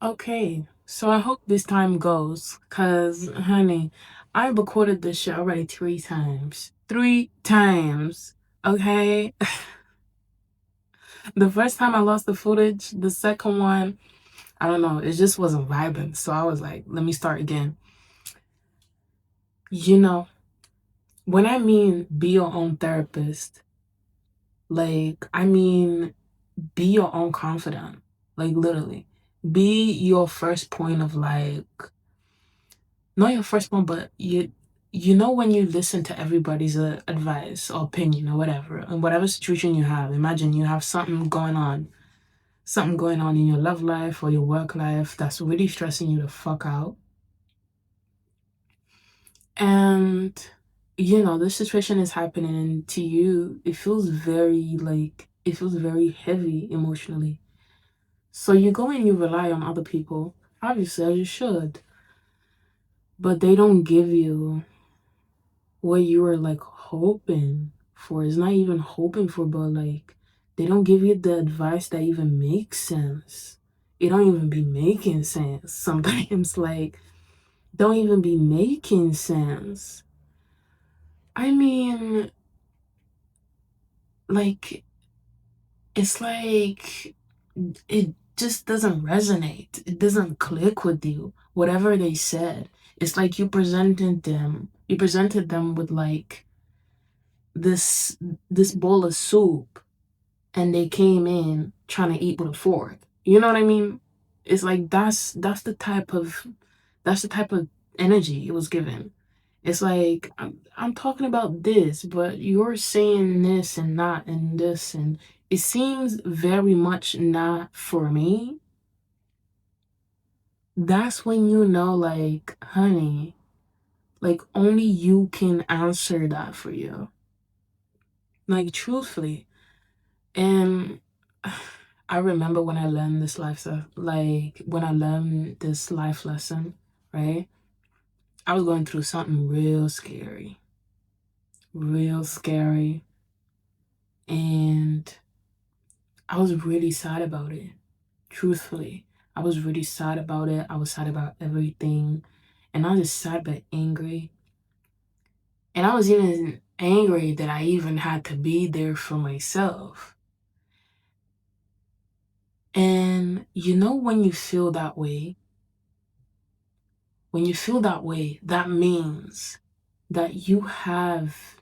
Okay, so I hope this time goes, cause honey, I recorded this shit already 3 times. 3 times. Okay? The first time I lost the footage, the second one, I don't know, it just wasn't vibing. So I was like, let me start again. You know, when I mean be your own therapist, like I mean be your own confidant. Like literally. Be your first point of like not your first one, but you know when you listen to everybody's advice or opinion or whatever, in whatever situation you have, imagine you have something going on in your love life or your work life that's really stressing you the fuck out. And this situation is happening to you. It feels very heavy emotionally. So you go and you rely on other people, obviously as you should, but they don't give you what you were like hoping for. It's not even hoping for, but like they don't give you the advice that even makes sense. It don't even be making sense. Sometimes like don't even be making sense. I mean, like it's like it just doesn't resonate. It doesn't click with you. Whatever they said. It's like you presented them with like this this bowl of soup and they came in trying to eat with a fork. You know what I mean? It's like that's the type of energy it was given. It's like I'm talking about this, but you're saying this and not and this, and it seems very much not for me. That's when you know, like, honey, like only you can answer that for you. Like truthfully. And I remember when I learned this life stuff, like when I learned this life lesson, right? I was going through something real scary, and I was really sad about it. Truthfully, I was really sad about it. I was sad about everything, and I was just sad but angry. And I was even angry that I even had to be there for myself. And when you feel that way, that means that you have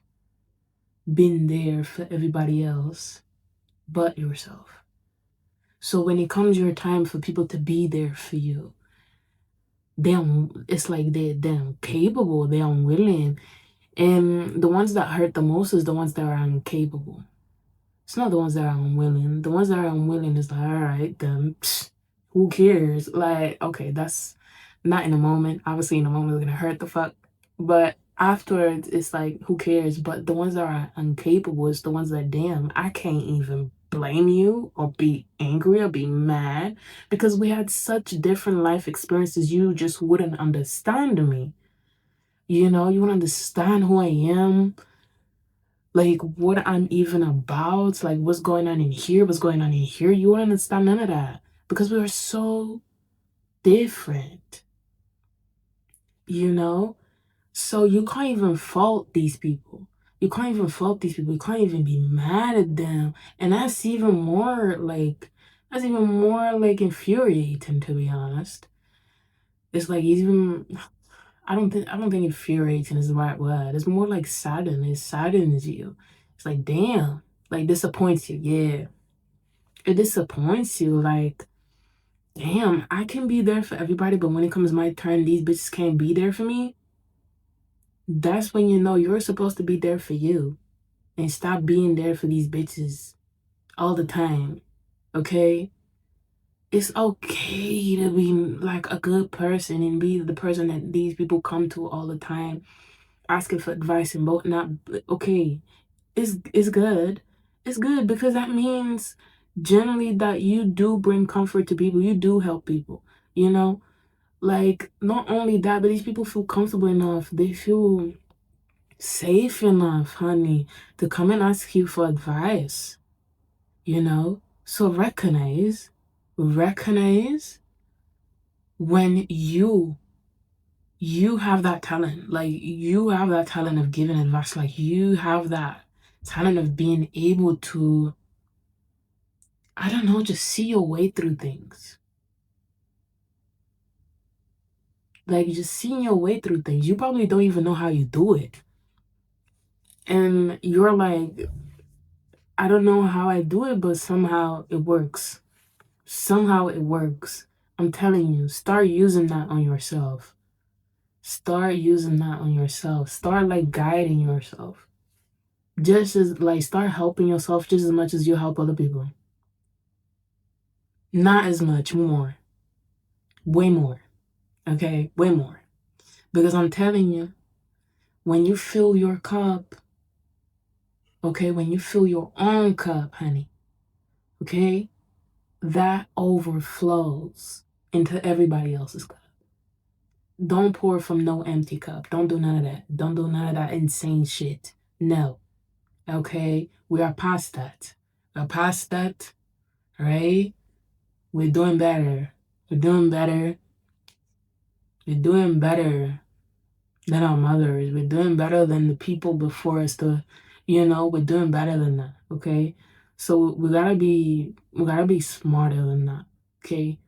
been there for everybody else but yourself. So when it comes your time for people to be there for you, it's like they're incapable, they're unwilling. And the ones that hurt the most is the ones that are incapable. It's not the ones that are unwilling. The ones that are unwilling is like, all right, then who cares? Like, okay, that's not in the moment. Obviously, in the moment, it's gonna hurt the fuck. But afterwards, it's like, who cares? But the ones that are incapable is the ones that, damn, I can't even blame you or be angry or be mad because we had such different life experiences. You just wouldn't understand me. You wouldn't understand who I am, like what I'm even about, like what's going on in here, what's going on in here. You wouldn't understand none of that because we are so different, you know? So you can't even fault these people. You can't even fault these people. You can't even be mad at them. And that's even more like infuriating, to be honest. It's like even I don't think infuriating is the right word. It's more like saddened. It saddens you. It's like damn. Like disappoints you. Yeah. It disappoints you. Like, damn, I can be there for everybody, but when it comes my turn, these bitches can't be there for me. That's when you know you're supposed to be there for you. And stop being there for these bitches all the time. Okay? It's okay to be like a good person and be the person that these people come to all the time asking for advice and both not okay. It's good. It's good because that means generally that you do bring comfort to people. You do help people. You know, like not only that, but these people feel comfortable enough. They feel safe enough, honey, to come and ask you for advice. So recognize when you have that talent, like you have that talent of giving advice, like you have that talent of being able to, I don't know, just see your way through things. Like just seeing your way through things. You probably don't even know how you do it. And you're like, I don't know how I do it, but somehow it works. Somehow it works. I'm telling you, start using that on yourself. Start using that on yourself. Start like guiding yourself. Just as like start helping yourself just as much as you help other people. Not as much, more. Way more. Okay? Way more. Because I'm telling you, when you fill your cup, okay, when you fill your own cup, honey, okay, that overflows into everybody else's cup. Don't pour from no empty cup. Don't do none of that. Don't do none of that insane shit. No. Okay? We are past that. We're past that, right? We're doing better. We're doing better. We're doing better than our mothers. We're doing better than the people before us. We're doing better than that. Okay? So we gotta be smarter than that. Okay?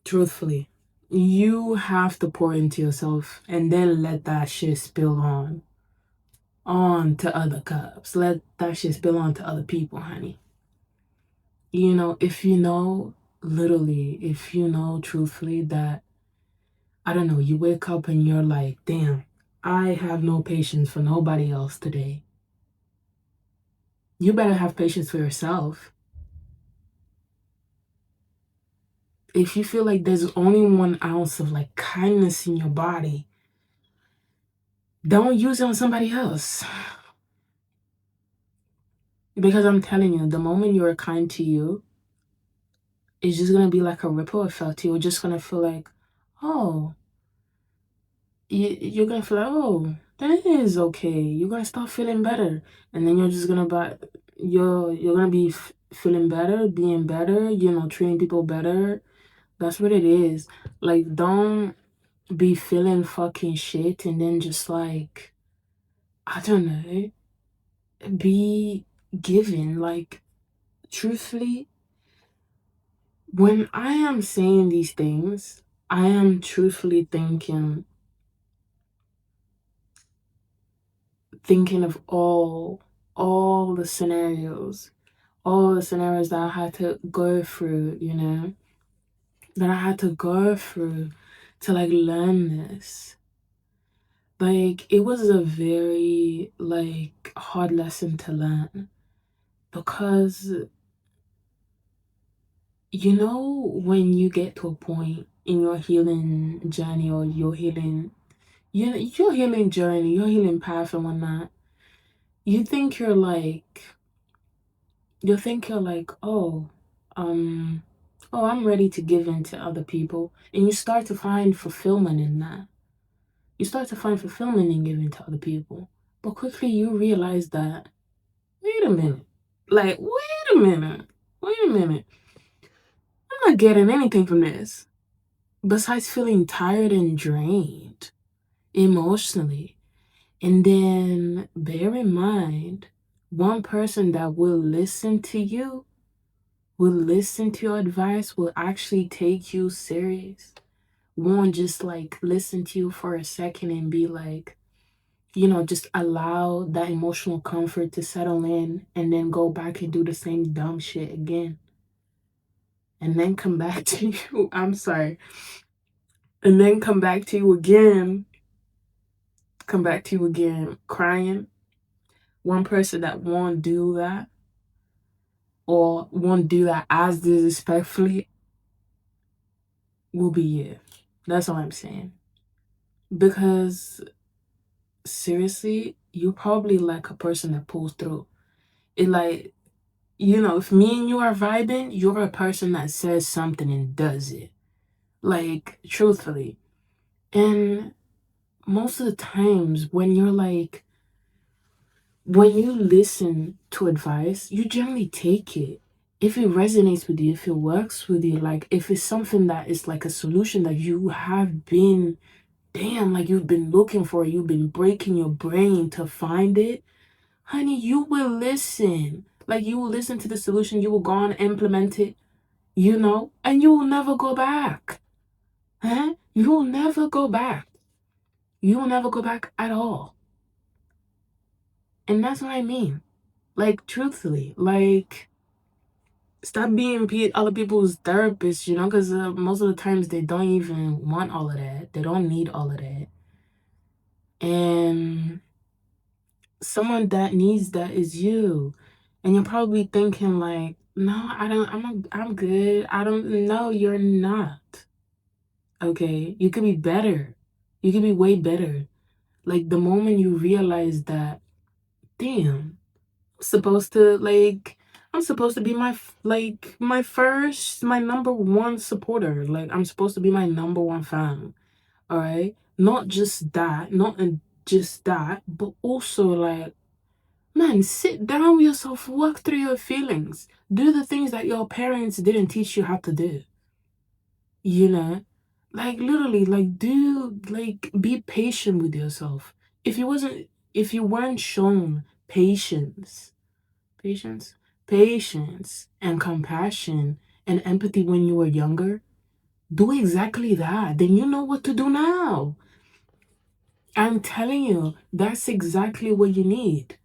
Truthfully. You have to pour into yourself and then let that shit spill on to other cups. Let that shit spill on to other people, honey. If you know, literally, if you know truthfully that, I don't know, you wake up and you're like, damn, I have no patience for nobody else today. You better have patience for yourself. If you feel like there's only 1 ounce of like kindness in your body, don't use it on somebody else. Because I'm telling you, the moment you're kind to you, it's just gonna be like a ripple effect. You're just gonna feel like, oh, you're gonna feel like, oh, that is okay. You're gonna start feeling better, and then you're just gonna you're gonna be feeling better, being better. Treating people better. That's what it is. Like, don't be feeling fucking shit, and then just like, I don't know, be giving. Like, truthfully, when I am saying these things, I am truthfully thinking of all the scenarios, all the scenarios that I had to go through, that I had to go through to like learn this. Like, it was a very like hard lesson to learn, because when you get to a point in your healing journey, or your healing journey, your healing path and whatnot, you think you're like oh, um, oh, I'm ready to give in to other people. And you start to find fulfillment in that. You start to find fulfillment in giving to other people. But quickly you realize that, wait a minute. Like, wait a minute. Wait a minute. I'm not getting anything from this. Besides feeling tired and drained emotionally. And then bear in mind, one person that will listen to you, will listen to your advice, will actually take you serious. Won't just like listen to you for a second and be like, just allow that emotional comfort to settle in, and then go back and do the same dumb shit again. And then come back to you. I'm sorry. And then come back to you again. Come back to you again crying. One person that won't do that, or won't do that as disrespectfully, will be you. That's all I'm saying. Because seriously, you're probably like a person that pulls through. It like, if me and you are vibing, you're a person that says something and does it. Like, truthfully. And most of the times when you listen to advice, you generally take it. if it resonates with you, if it works with you, like if it's something that is like a solution that you have been, damn, like you've been looking for, you've been breaking your brain to find it, honey, you will listen. Like you will listen to the solution, you will go on, implement it, and you will never go back. Huh? You will never go back. You will never go back at all. And that's what I mean. Like, truthfully, like, stop being other people's therapists, because most of the times they don't even want all of that. They don't need all of that. And someone that needs that is you. And you're probably thinking like, no, I don't, I'm good. I don't know, you're not. Okay? You could be better. You could be way better. Like the moment you realize that, damn, I'm supposed to be my number one supporter. Like I'm supposed to be my number one fan. All right? Not just that, just that, but also like, man, sit down with yourself, work through your feelings. Do the things that your parents didn't teach you how to do. You know? Like literally, be patient with yourself. If you weren't shown patience, patience and compassion and empathy when you were younger, do exactly that. Then you know what to do now. I'm telling you, that's exactly what you need.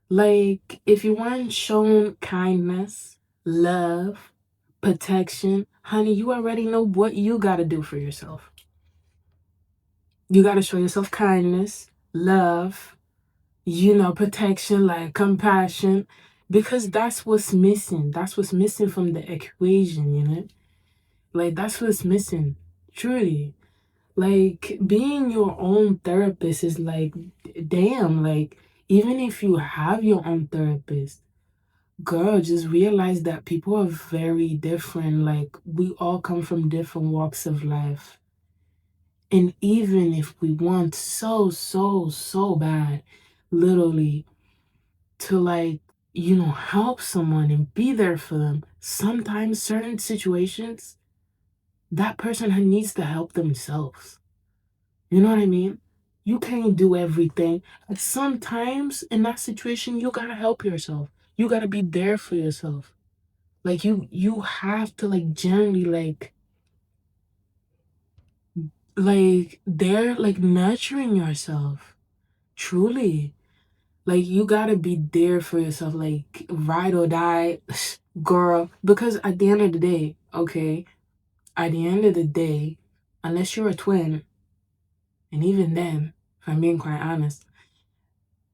Like, if you weren't shown kindness, love, protection, honey, you already know what you gotta do for yourself. You gotta show yourself kindness, love, protection, like compassion, because that's what's missing. That's what's missing from the equation. Like, that's what's missing, truly. Like, being your own therapist is like, damn, like, even if you have your own therapist, girl, just realize that people are very different. Like, we all come from different walks of life. And even if we want so, so, so bad, literally, to like, help someone and be there for them, sometimes certain situations, that person needs to help themselves. You know what I mean? You can't do everything. And sometimes in that situation, you gotta help yourself. You gotta be there for yourself. Like you have to like generally they're like nurturing yourself. Truly. Like you gotta be there for yourself, like ride or die, girl. Because at the end of the day, okay, at the end of the day, unless you're a twin, and even then, if I'm being quite honest,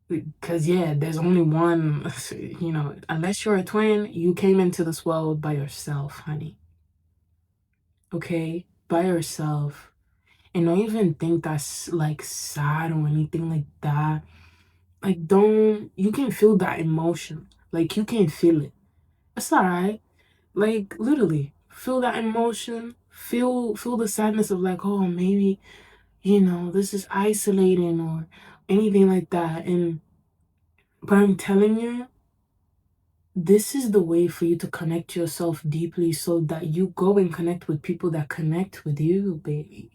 because yeah, there's only one, unless you're a twin, you came into this world by yourself, honey. Okay? By yourself. And don't even think that's like sad or anything like that. Like you can feel that emotion. Like you can feel it. It's alright. Like literally, feel that emotion. Feel the sadness of like, oh maybe, this is isolating or anything like that. But I'm telling you, this is the way for you to connect yourself deeply so that you go and connect with people that connect with you, baby.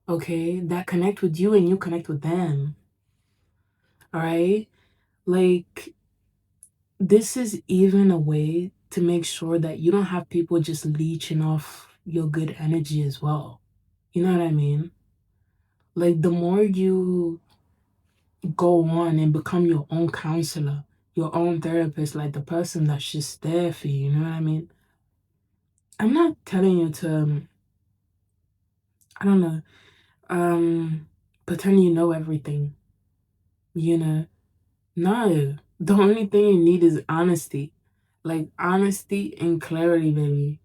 Okay? That connect with you and you connect with them. All right? Like, this is even a way to make sure that you don't have people just leeching off your good energy as well. You know what I mean? Like, the more you go on and become your own counselor, your own therapist, like the person that's just there for you, you know what I mean? I'm not telling you to, I don't know, pretend you know everything, you know? No. The only thing you need is honesty. Like honesty and clarity, baby.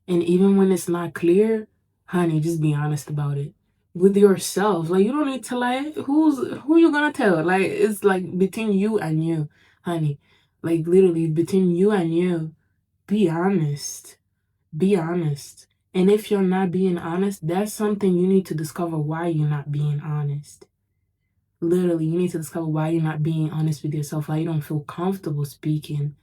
And even when it's not clear, honey, just be honest about it. With yourself. Like you don't need to lie. Who you gonna tell? Like it's like between you and you, honey. Like literally between you and you. Be honest. Be honest. And if you're not being honest, that's something you need to discover why you're not being honest. Literally, you need to discover why you're not being honest with yourself, why you don't feel comfortable speaking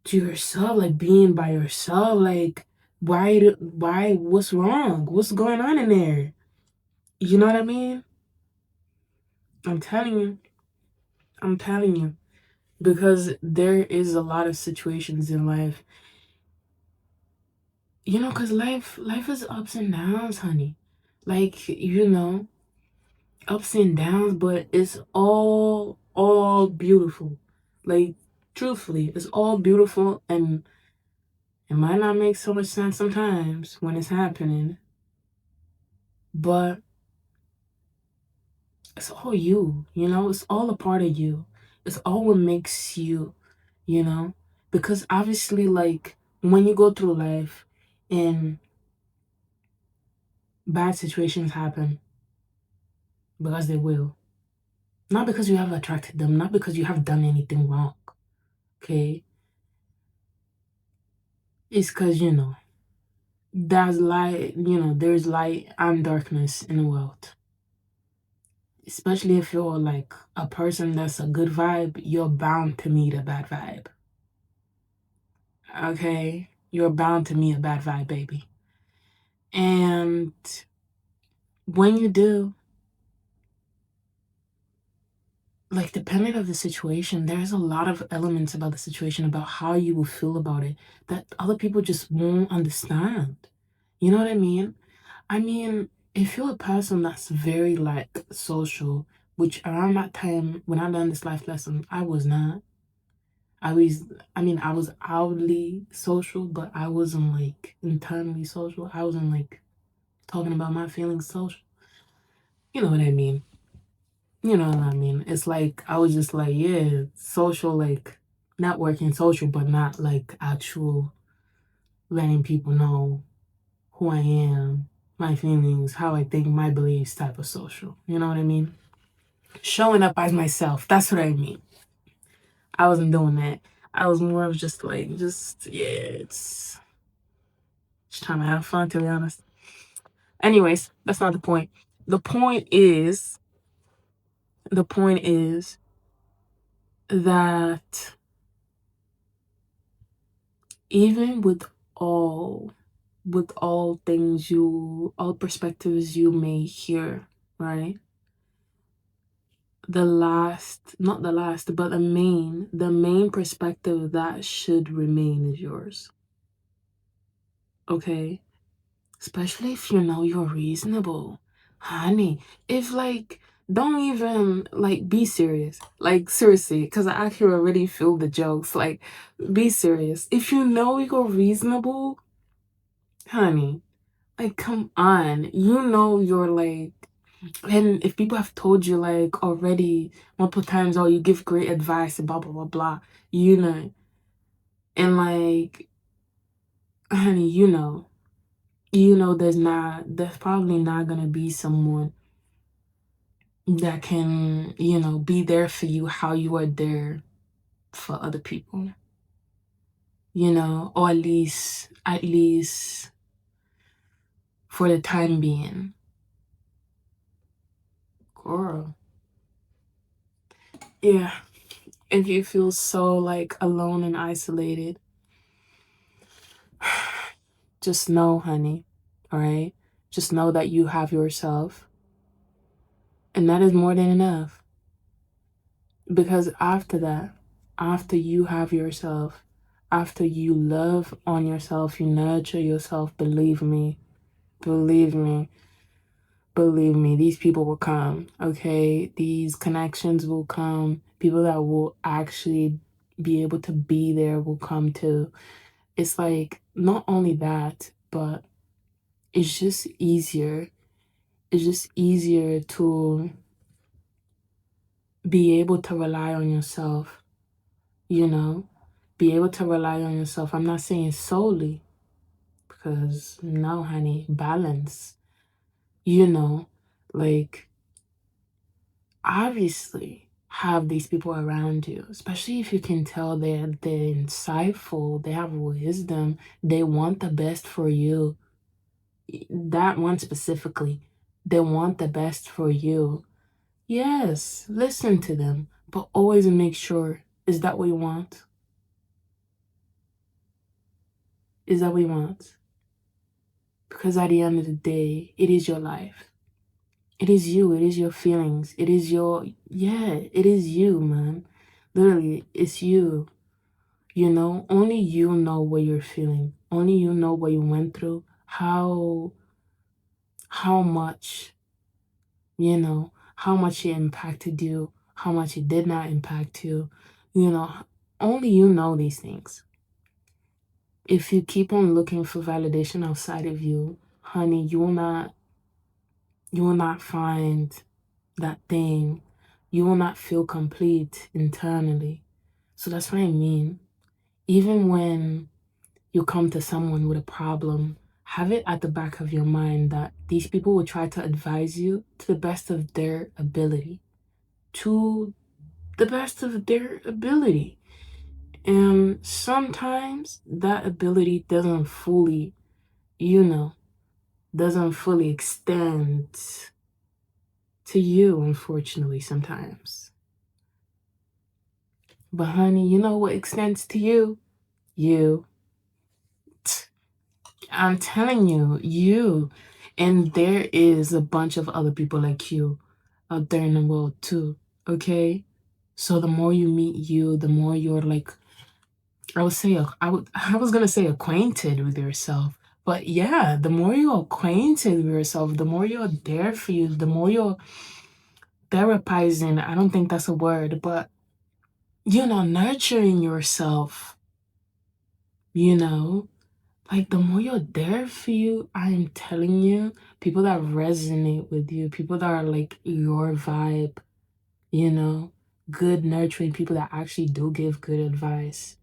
to yourself, like being by yourself, like why, what's wrong? What's going on in there? You know what I mean? I'm telling you. I'm telling you. Because there is a lot of situations in life, because life is ups and downs, honey. Like, ups and downs, but it's all beautiful. Like, truthfully, it's all beautiful, and it might not make so much sense sometimes when it's happening, but it's all you, it's all a part of you. It's all what makes you, you know? Because obviously, like, when you go through life and bad situations happen, because they will. Not because you have attracted them, not because you have done anything wrong, okay? It's because, there's light and darkness in the world. Especially if you're like a person that's a good vibe, you're bound to meet a bad vibe. Okay? You're bound to meet a bad vibe, baby. And when you do, like, depending on the situation, there's a lot of elements about the situation, about how you will feel about it, that other people just won't understand. You know what I mean? I mean, if you're a person that's very, like, social, which around that time when I learned this life lesson, I was not. I was, I was outwardly social, but I wasn't, like, internally social. I wasn't, like, talking about my feelings social. You know what I mean? You know what I mean? It's like, I was just like, yeah, social, like, networking social, but not, like, actual letting people know who I am, my feelings, how I think, my beliefs type of social. You know what I mean? Showing up as myself. That's what I mean. I wasn't doing that. I was more of just like, yeah, it's just trying to have fun, to be honest. Anyways, that's not the point. The point is, the point is that even with all things all perspectives you may hear, right? Not the last, but the main perspective that should remain is yours. Okay? Especially if you're reasonable. Honey, if, like, don't even, like, be serious. Like, seriously, because I actually already feel the jokes. Like, be serious. If you're reasonable, honey, like, come on. You're, like, and if people have told you, like, already multiple times, oh, you give great advice and blah, blah, blah, blah, and, like, honey, there's probably not gonna be someone that can, be there for you how you are there for other people, or at least for the time being. Girl. Yeah. If you feel so, like, alone and isolated, just know, honey, all right? Just know that you have yourself, and that is more than enough. Because after that, after you have yourself, after you love on yourself, you nurture yourself, believe me, believe me, believe me, these people will come, okay? These connections will come. People that will actually be able to be there will come too. It's like, not only that, but it's just easier. It's just easier to be able to rely on yourself, you know? Be able to rely on yourself. I'm not saying solely, because no, honey, balance, you know? Like, obviously have these people around you, especially if you can tell they're insightful, they have wisdom, they want the best for you. That one specifically, they want the best for you. Yes, listen to them, but always make sure, is that what you want? Is that what you want? Because at the end of the day, it is your life. It is you. It is your feelings. It is your, yeah, it is you, man. Literally, it's you. You know, only you know what you're feeling. Only you know what you went through. How much, how much it impacted you, how much it did not impact you. You know, only you know these things. If you keep on looking for validation outside of you, honey, you will not find that thing. You will not feel complete internally. So that's what I mean. Even when you come to someone with a problem, have it at the back of your mind that these people will try to advise you to the best of their ability. To the best of their ability. And sometimes that ability doesn't fully extend to you, unfortunately, sometimes. But honey, you know what extends to you? You. I'm telling you, you. And there is a bunch of other people like you out there in the world too. Okay? So the more you meet you, the more you're like, I was gonna say acquainted with yourself. But yeah, the more you're acquainted with yourself, the more you're there for you, the more you're therapizing. I don't think that's a word, but nurturing yourself, you know, like the more you're there for you, I'm telling you, people that resonate with you, people that are like your vibe, you know, good nurturing people that actually do give good advice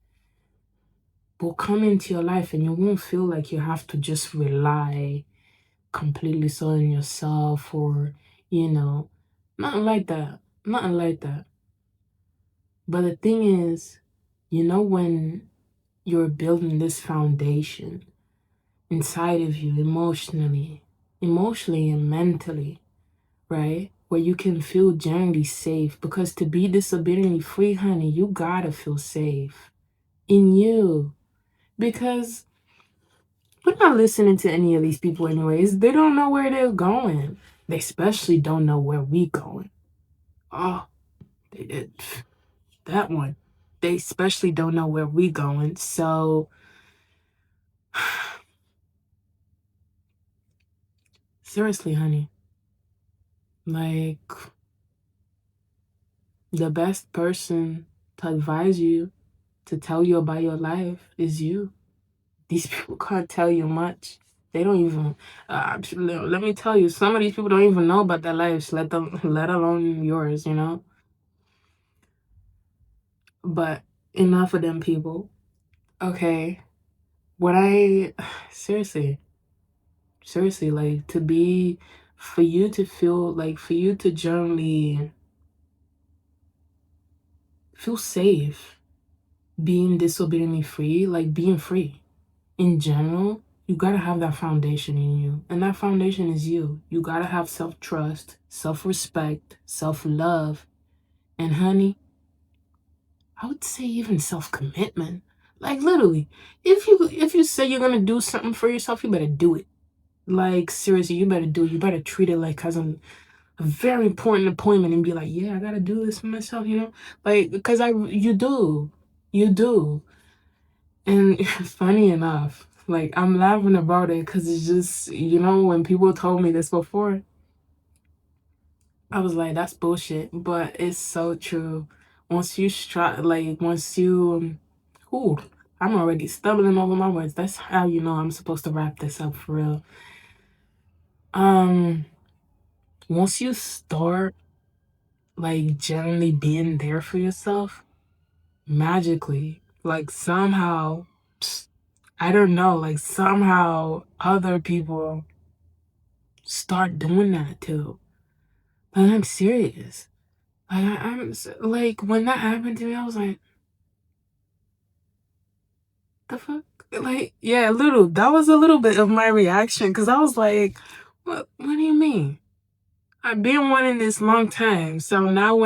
will come into your life, and you won't feel like you have to just rely completely so on yourself, or, you know, nothing like that. Nothing like that. But the thing is, when you're building this foundation inside of you emotionally and mentally, right? Where you can feel generally safe. Because to be disobediently free, honey, you gotta feel safe in you. Because we're not listening to any of these people anyways. They don't know where they're going. They especially don't know where we going. Oh, they did that one. They especially don't know where we going. So seriously, honey, like the best person to advise you, to tell you about your life is you. These people can't tell you much. They don't even. Let me tell you, some of these people don't even know about their lives. Let alone yours. But enough of them people. Okay, what I seriously, like, for you to feel like, for you to generally feel safe being disobediently free, like being free in general, you gotta have that foundation in you. And that foundation is you. You gotta have self-trust, self-respect, self-love, and honey, I would say even self-commitment. Like literally, if you say you're gonna do something for yourself, you better do it. Like seriously, you better do it. You better treat it like as a very important appointment and be like, yeah, I gotta do this for myself. Like, because you do. And funny enough, like, I'm laughing about it because it's just, when people told me this before, I was like, that's bullshit. But it's so true. Once you, ooh, I'm already stumbling over my words. That's how you know I'm supposed to wrap this up for real. Um, Once you start, like, generally being there for yourself, magically, like, somehow, I don't know, like, somehow other people start doing that too. Like, I'm serious. Like, like, when that happened to me, I was like, the fuck? Like, yeah, that was a little bit of my reaction, because I was like, what do you mean? I've been wanting this long time. So now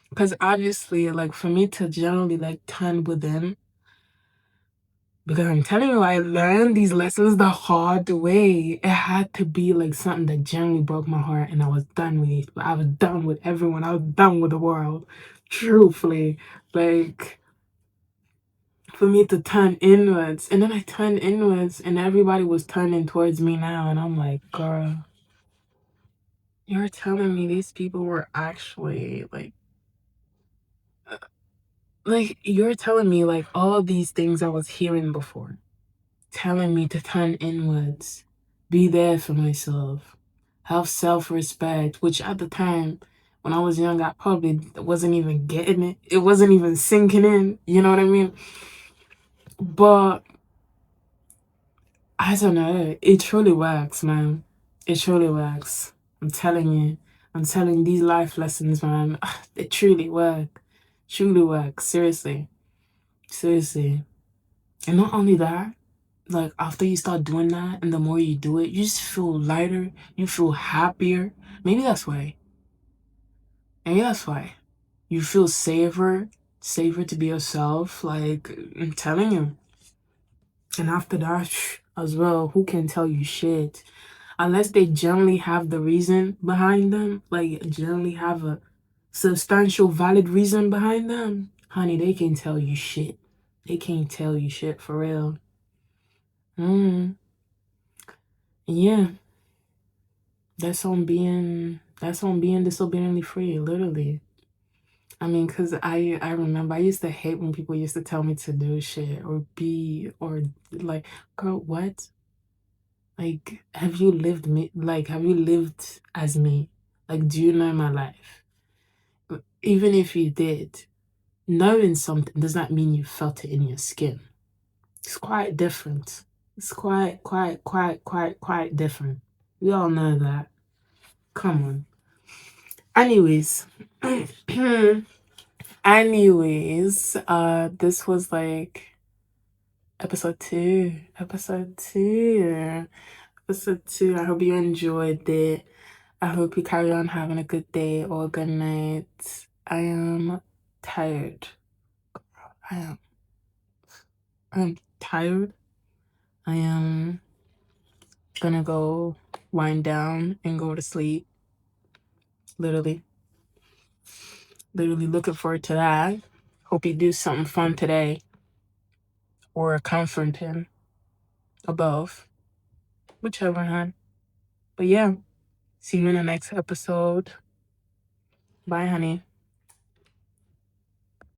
because obviously, like, for me to generally, like, turn within, Because I'm telling you, I learned these lessons the hard way. It had to be like something that genuinely broke my heart, and I was done with it. I was done with everyone. I was done with the world. Truthfully. Like, for me to turn inwards. And then I turned inwards, and everybody was turning towards me now. And I'm like, girl, you're telling me these people were actually like, you're telling me like all these things I was hearing before, telling me to turn inwards, be there for myself, have self respect, which at the time, when I was young, I probably wasn't even getting it. It wasn't even sinking in. You know what I mean? But I don't know. It truly works, man. It truly works. I'm telling you. I'm telling these life lessons, man. They truly work. Truly work. Seriously. Seriously. And not only that, like after you start doing that and the more you do it, you just feel lighter, you feel happier. Maybe that's why. Maybe that's why. You feel safer to be yourself. Like, I'm telling you. And after that, as well, who can tell you shit? Unless they generally have the reason behind them, like generally have a substantial valid reason behind them, honey, they can tell you shit. They can't tell you shit for real. Yeah, that's on being disobediently free, literally. I mean, cause I remember I used to hate when people used to tell me to do shit or be or like, girl, what? Like, have you lived as me? Like, do you know my life? Even if you did, knowing something does not mean you felt it in your skin. It's quite different. It's quite different. We all know that. Come on. Anyways, this was like episode two. Episode 2. I hope you enjoyed it. I hope you carry on having a good day or a good night. I am tired. I am. I'm tired. I am gonna go wind down and go to sleep. Literally. Literally looking forward to that. Hope you do something fun today. Or comforting. Or both. Whichever, hon. But yeah. See you in the next episode. Bye, honey.